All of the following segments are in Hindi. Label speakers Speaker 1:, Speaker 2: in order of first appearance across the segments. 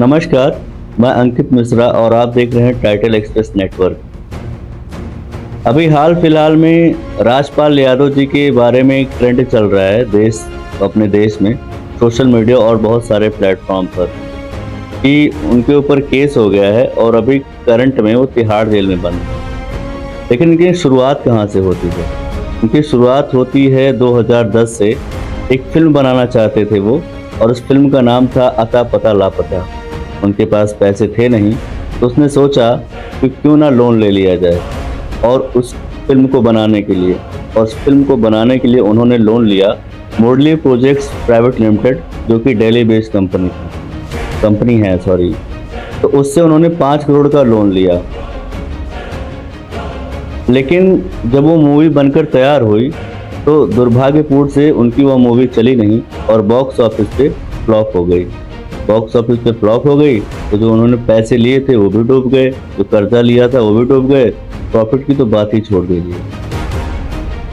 Speaker 1: नमस्कार, मैं अंकित मिश्रा और आप देख रहे हैं टाइटल एक्सप्रेस नेटवर्क। अभी हाल फिलहाल में राजपाल यादव जी के बारे में एक ट्रेंड चल रहा है अपने देश में सोशल मीडिया और बहुत सारे प्लेटफॉर्म पर कि उनके ऊपर केस हो गया है और अभी करंट में वो तिहाड़ जेल में बंद है। लेकिन इनकी शुरुआत कहाँ से होती है? इनकी शुरुआत होती है 2010 से। एक फिल्म बनाना चाहते थे वो, और उस फिल्म का नाम था अता पता लापता। उनके पास पैसे थे नहीं, तो उसने सोचा कि क्यों ना लोन ले लिया जाए और उस फिल्म को बनाने के लिए उन्होंने लोन लिया मुरली प्रोजेक्ट्स प्राइवेट लिमिटेड, जो कि दिल्ली बेस्ड कंपनी है। तो उससे उन्होंने 5 करोड़ का लोन लिया। लेकिन जब वो मूवी बनकर तैयार हुई तो दुर्भाग्यपूर्ण से उनकी वह मूवी चली नहीं और बॉक्स ऑफिस पे फ्लॉप हो गई। तो जो उन्होंने पैसे लिए थे वो भी डूब गए, जो कर्जा लिया था वो भी डूब गए, प्रॉफिट की तो बात ही छोड़ दीजिए।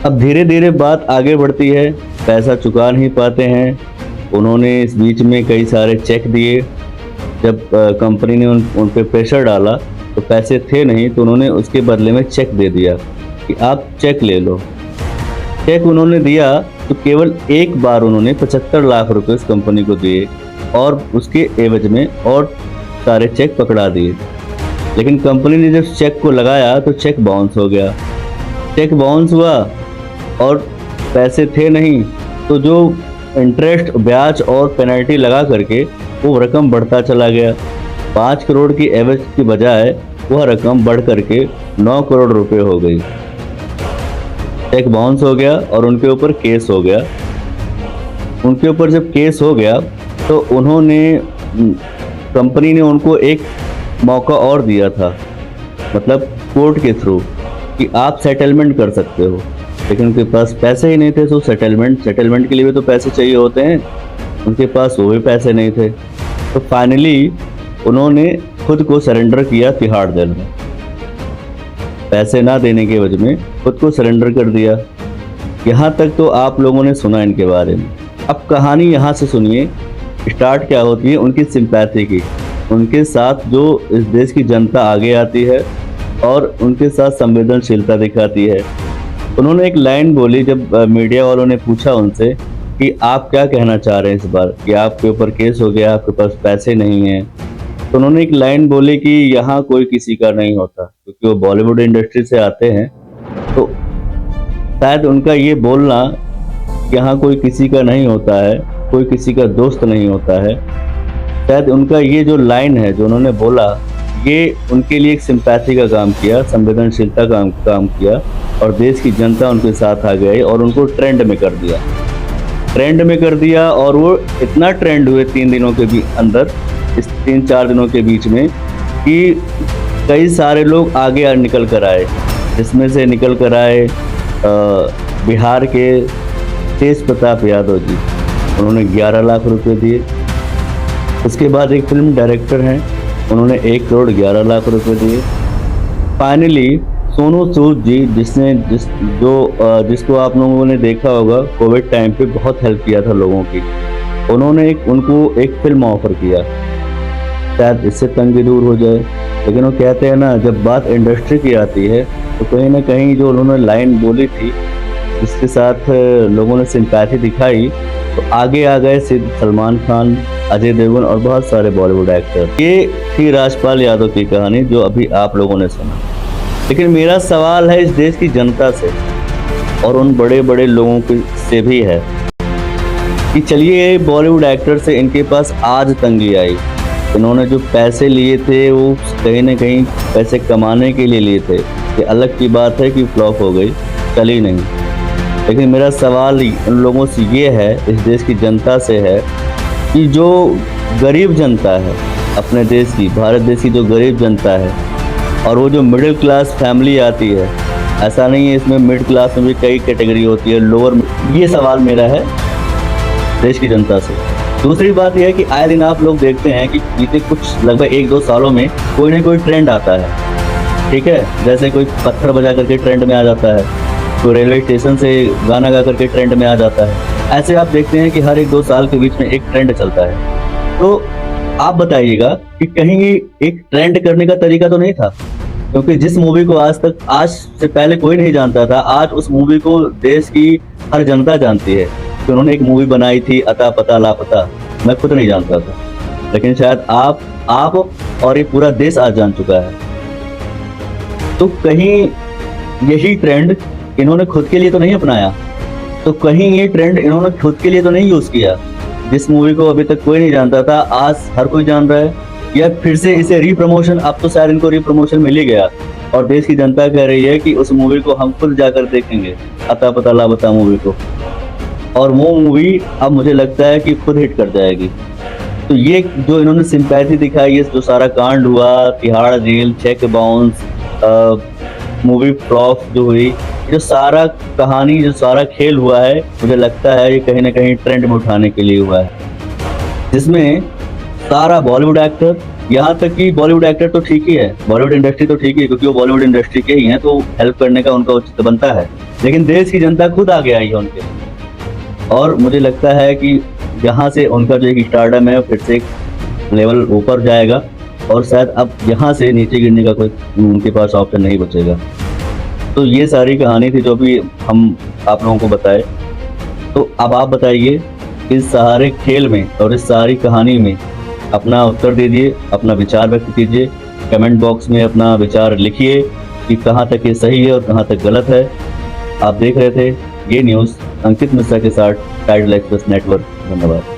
Speaker 1: अब धीरे धीरे बात आगे बढ़ती है, पैसा चुका नहीं पाते हैं। उन्होंने इस बीच में कई सारे चेक दिए। जब कंपनी ने उन पे प्रेशर डाला तो पैसे थे नहीं, तो उन्होंने उसके बदले में चेक दे दिया कि आप चेक ले लो। चेक उन्होंने दिया तो केवल एक बार उन्होंने 75 लाख रुपए इस कंपनी को दिए और उसके एवज में और सारे चेक पकड़ा दिए। लेकिन कंपनी ने जब चेक को लगाया तो चेक बाउंस हो गया। चेक बाउंस हुआ और पैसे थे नहीं, तो जो इंटरेस्ट, ब्याज और पेनल्टी लगा करके वो रकम बढ़ता चला गया। 5 करोड़ की एवज की बजाय वह रकम बढ़ करके 9 करोड़ रुपए हो गई। चेक बाउंस हो गया और उनके ऊपर केस हो गया। उनके ऊपर जब केस हो गया तो कंपनी ने उनको एक मौका और दिया था, मतलब कोर्ट के थ्रू, कि आप सेटलमेंट कर सकते हो। लेकिन उनके पास पैसे ही नहीं थे, तो सेटलमेंट के लिए भी तो पैसे चाहिए होते हैं। उनके पास वो भी पैसे नहीं थे। तो फाइनली उन्होंने खुद को सरेंडर किया तिहाड़ जेल में। पैसे ना देने के वजह में खुद को सरेंडर कर दिया। यहाँ तक तो आप लोगों ने सुना इनके बारे में। अब कहानी यहाँ से सुनिए, स्टार्ट क्या होती है उनकी सिंपैथी की। उनके साथ जो इस देश की जनता आगे आती है और उनके साथ संवेदनशीलता दिखाती है। उन्होंने एक लाइन बोली जब मीडिया वालों ने पूछा उनसे कि आप क्या कहना चाह रहे हैं इस बार कि आपके ऊपर केस हो गया, आपके पास पैसे नहीं हैं। तो उन्होंने एक लाइन बोली कि यहाँ कोई किसी का नहीं होता, क्योंकि वो बॉलीवुड इंडस्ट्री से आते हैं। तो शायद उनका ये बोलना यहाँ कोई किसी का नहीं होता है, कोई किसी का दोस्त नहीं होता है, शायद उनका ये जो लाइन है जो उन्होंने बोला, ये उनके लिए एक सिंपैथी का काम किया, संवेदनशीलता का काम किया और देश की जनता उनके साथ आ गई और उनको ट्रेंड में कर दिया। और वो इतना ट्रेंड हुए 3 दिनों के भी अंदर, इस 3-4 दिनों के बीच में, कि कई सारे लोग आगे निकल कर आए। जिसमें से निकल कर आए बिहार के तेज प्रताप यादव जी, उन्होंने 11 लाख रुपए दिए। उसके बाद एक फिल्म डायरेक्टर हैं, उन्होंने 1 करोड़ 11 लाख रुपए दिए। फाइनली सोनू सूद जी, जिसको आप लोगों ने देखा होगा, कोविड टाइम पे बहुत हेल्प किया था लोगों की, उन्होंने उनको एक फिल्म ऑफर किया, शायद इससे तंगी दूर हो जाए। लेकिन वो कहते हैं ना, जब बात इंडस्ट्री की आती है तो कहीं ना कहीं जो उन्होंने लाइन बोली थी, जिसके साथ लोगों ने सिंपैथी दिखाई, तो आगे आ गए सलमान खान, अजय देवगन और बहुत सारे बॉलीवुड एक्टर। ये थी राजपाल यादव की कहानी जो अभी आप लोगों ने सुना। लेकिन मेरा सवाल है इस देश की जनता से और उन बड़े बड़े लोगों से भी है कि चलिए, बॉलीवुड एक्टर से इनके पास आज तंगी आई। इन्होंने जो पैसे लिए थे वो कहीं ना कहीं पैसे कमाने के लिए लिए थे। ये अलग की बात है कि फ्लॉप हो गई, चली नहीं। लेकिन मेरा सवाल उन लोगों से ये है, इस देश की जनता से है, कि जो गरीब जनता है अपने देश की, भारत देश की जो गरीब जनता है, और वो जो मिडिल क्लास फैमिली आती है, ऐसा नहीं है, इसमें मिडिल क्लास में भी कई कैटेगरी होती है, लोअर। ये सवाल मेरा है देश की जनता से। दूसरी बात यह है कि आए दिन आप लोग देखते हैं कि बीते कुछ लगभग 1-2 सालों में कोई ना कोई ट्रेंड आता है, ठीक है। जैसे कोई पत्थर बजा करके ट्रेंड में आ जाता है, कोई रेलवे स्टेशन से गाना गा करके ट्रेंड में आ जाता है। ऐसे आप देखते हैं कि हर 1-2 साल के बीच में एक ट्रेंड चलता है। तो आप बताइएगा कि कहीं एक ट्रेंड करने का तरीका तो नहीं था, क्योंकि जिस मूवी को आज से पहले कोई नहीं जानता था, आज उस मूवी को देश की हर जनता जानती है कि उन्होंने एक मूवी बनाई थी अता पता लापता। मैं खुद नहीं जानता था, लेकिन शायद आप और ये पूरा देश आज जान चुका है। तो कहीं यही ट्रेंड इन्होंने खुद के लिए तो नहीं अपनाया, तो कहीं ये ट्रेंड इन्होंने खुद के लिए तो नहीं यूज किया। जिस मूवी को अभी तक कोई नहीं जानता था, आज हर कोई जान रहा है, या फिर से इसे रीप्रमोशन, अब तो शायद इनको रीप्रमोशन मिल ही गया और देश की जनता कह रही है कि उस मूवी को हम खुद जाकर देखेंगे, अता पता लापता मूवी को, और वो मूवी अब मुझे लगता है कि खुद हिट कर जाएगी। तो ये जो इन्होंने सिंपैथी दिखाई है, जो सारा कांड हुआ, Tihar jail, cheque bounce, movie flop जो हुई, जो सारा कहानी, जो सारा खेल हुआ है, मुझे लगता है ये कहीं ना कहीं ट्रेंड में उठाने के लिए हुआ है, जिसमें सारा बॉलीवुड एक्टर, यहाँ तक कि बॉलीवुड एक्टर तो ठीक ही है, बॉलीवुड इंडस्ट्री तो ठीक है, क्योंकि वो बॉलीवुड इंडस्ट्री के ही हैं, तो हेल्प करने का उनका उचित बनता है, लेकिन देश की जनता खुद आगे आई है उनके, और मुझे लगता है कि यहाँ से उनका जो एक स्टारडम है फिर से एक लेवल ऊपर जाएगा, और शायद अब यहाँ से नीचे गिरने का कोई उनके पास ऑप्शन नहीं बचेगा। तो ये सारी कहानी थी जो भी हम आप लोगों को बताए। तो अब आप बताइए, इस सारे खेल में और इस सारी कहानी में अपना उत्तर दीजिए, अपना विचार व्यक्त कीजिए, कमेंट बॉक्स में अपना विचार लिखिए कि कहाँ तक ये सही है और कहाँ तक गलत है। आप देख रहे थे ये न्यूज़ अंकित मिश्रा के साथ टाइडल एक्सप्रेस नेटवर्क। धन्यवाद।